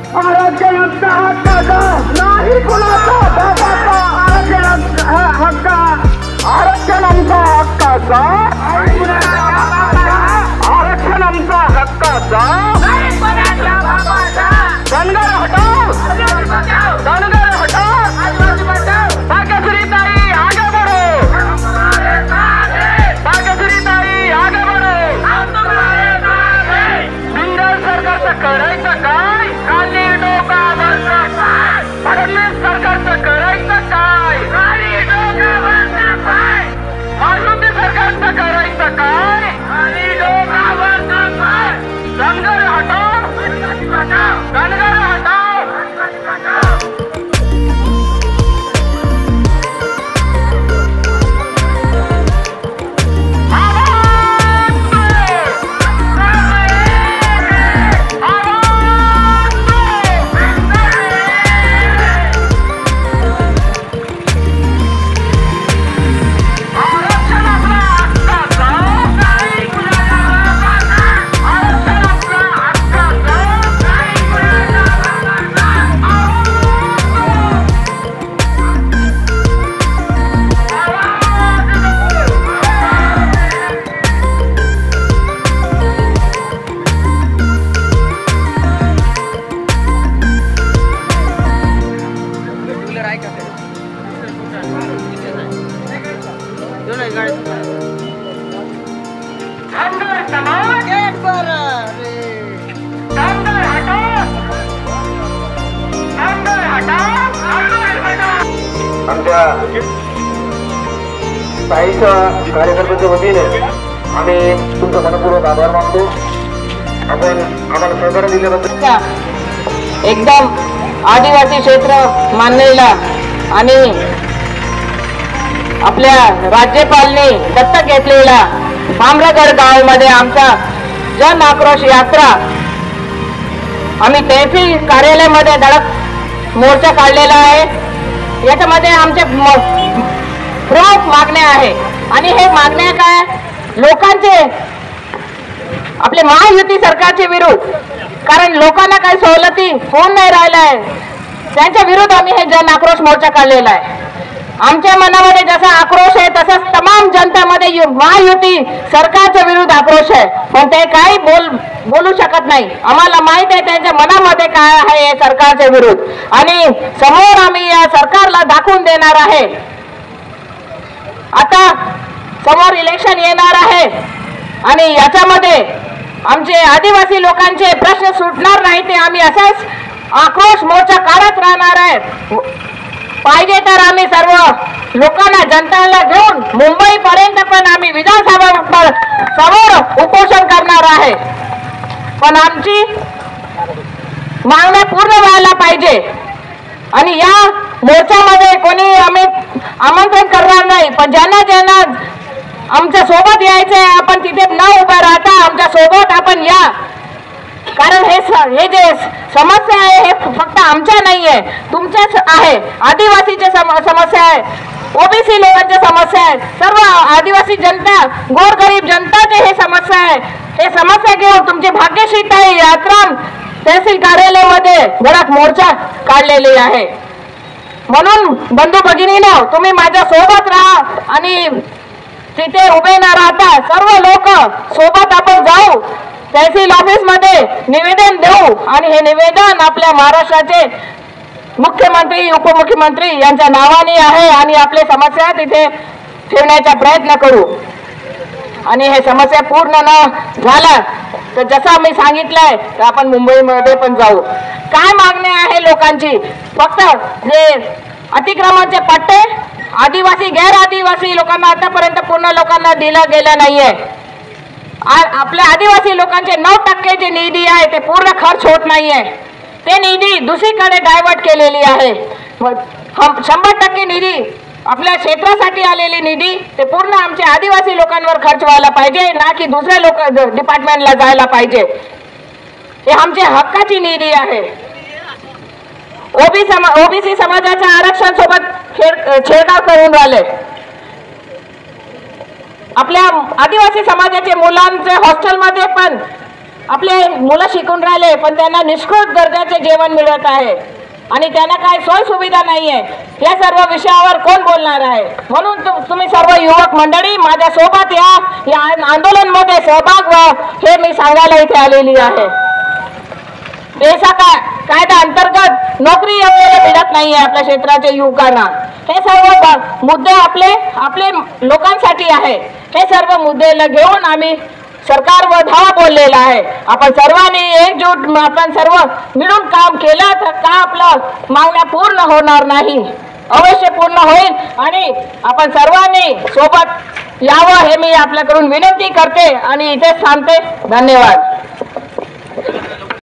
आरक्षणाचा हक्काचा नाही कुणाचा बाबाचा आरक्षणाचा हक्काचा आरक्षणाचा हक्काचा धनगर हटाओ धनगर हटाओ भाग्यश्री ताई आगे बढ़ो भाग्यश्री ताई आगे बढ़ो बिंदर सरकारचं करायचं काय खाली डोकावरचं पाय फडणवीस सरकारचं करायचं काय खाली डोकावरचं पाय महायुती सरकारचं करायचं काय खाली डोकावरचं पाय धनगर हटाओ धनगर हटाओ आमच्या स्थायीच्या कार्यकर्त्यांच्या वतीने आम्ही तुमचा मनपूर्वक आभार मानतो. आपण आम्हाला सहकार्य दिल्याबद्दल. एकदम आदिवासी क्षेत्र मानलेला आणि आपल्या राज्यपालने दत्तक घेतलेला भामरागड गावामध्ये आमचा जन आक्रोश यात्रा आम्ही तहसील कार्यालयामध्ये धडक मोर्चा काढलेला आहे. याच्यामध्ये आमचे प्रमुख मागण्या आहे आणि हे मागण्या काय लोकांचे आपले महायुती सरकारचे विरोध, कारण लोकांना काही सवलती होऊन नाही राहिल्या आहे त्यांच्या विरोध आम्ही हे जन आक्रोश मोर्चा काढलेला आहे. आमच्या मनामध्ये जसा आक्रोश आहे तसंच तमाम जनतामध्ये महायुती सरकारच्या विरुद्ध आक्रोश आहे, पण ते काही बोलू शकत नाही. आम्हाला माहित आहे त्यांच्या मनामध्ये काय आहे हे सरकारच्या विरुद्ध आणि समोर आम्ही या सरकारला दाखवून देणार आहे. आता समोर इलेक्शन येणार आहे आणि याच्यामध्ये आमचे आदिवासी लोकांचे प्रश्न सुटणार नाही ते आम्ही असाच आक्रोश मोर्चा काढत राहणार आहे. पाहिजे तर आम्ही सर्व लोकांना जनताला घेऊन मुंबई पर्यंत पण आम्ही विधानसभा समोर उपोषण करणार आहे, पण आमची मागण्या पूर्ण व्हायला पाहिजे. आणि या मोर्चामध्ये कोणी आम्ही आमंत्रण करणार नाही, पण ज्यांना ज्यांना आमच्या सोबत यायचंय आपण तिथे न उभं राहता आमच्या सोबत आपण या, कारण हे जे समस्या आहे हे फक्त आमच्या नाही आहे, तुमच्याच आहे. आदिवासीच्या समस्या आहे, ओबीसी लोकांच्या समस्या आहे, सर्व आदिवासी जनता गोरगरीब जनताचे हे समस्या आहे. हे समस्या घेऊन तुमची भाग्यश्री ताई यात्रा तहसील कार्यालयामध्ये धडक मोर्चा काढलेली आहे. म्हणून बंधू भगिनीनो तुम्ही माझ्या सोबत राहा आणि तिथे उभे न राहता सर्व लोक सोबत आपण जाऊ, तहसील ऑफिस मध्ये निवेदन देऊ आणि हे निवेदन आपल्या महाराष्ट्राचे मुख्यमंत्री उपमुख्यमंत्री यांच्या नावाने आहे आणि आपले समस्या तिथे ठेवण्याचा प्रयत्न करू. आणि हे समस्या पूर्ण न झाला तर जसं मी सांगितलंय तर आपण मुंबईमध्ये पण जाऊ. काय मागणी आहे लोकांची? फक्त जे अतिक्रमणचे पट्टे आदिवासी गैर आदिवासी लोकांना आतापर्यंत पूर्ण लोकांना दिला गेला नाहीये. आपल्या आदिवासी लोकांचे 9% जे निधी आहे ते पूर्ण खर्च होत नाहीये, ते निधी दुसरीकडे डायव्हर्ट केलेली आहे. 100% निधी आपल्या क्षेत्रासाठी आलेली निधी ते पूर्ण आमच्या आदिवासी लोकांवर खर्च व्हायला पाहिजे, ना की दुसऱ्या डिपार्टमेंटला जायला पाहिजे. हे आमच्या हक्काची निधी आहे. ओबीसी समाजाच्या आरक्षण सोबत छेडछाड करून राहिले. आपल्या आदिवासी समाजाचे मुलांचे हॉस्टेलमध्ये पण आपले मुलं शिकून राहिले पण त्यांना निष्कृत दर्जाचे जेवण मिळत आहे आणि त्यांना काय सोय सुविधा नाही आहे, या सर्व विषयावर कोण बोलणार आहे? म्हणून तुम्ही सर्व युवक मंडळी माझ्या सोबत या आंदोलनमध्ये सहभाग व्हा, हे मी सांगायला इथे आलेली आहे. देशा कायदा अंतर्गत नोकरी आपल्याला मिळत नाही आहे आपल्या क्षेत्राच्या युवकांना. हे सर्व मुद्दे आपले लोकांसाठी आहे. हे सर्व मुद्दे घेऊन आम्ही सरकारवर धावा बोललेला आहे. आपण सर्वांनी एकजूट आपण सर्व मिळून काम केलं तर का आपलं मागण्या पूर्ण होणार नाही? अवश्य पूर्ण होईल आणि आपण सर्वांनी सोबत यावं हे मी आपल्याकडून विनंती करते आणि इथेच थांबते. धन्यवाद.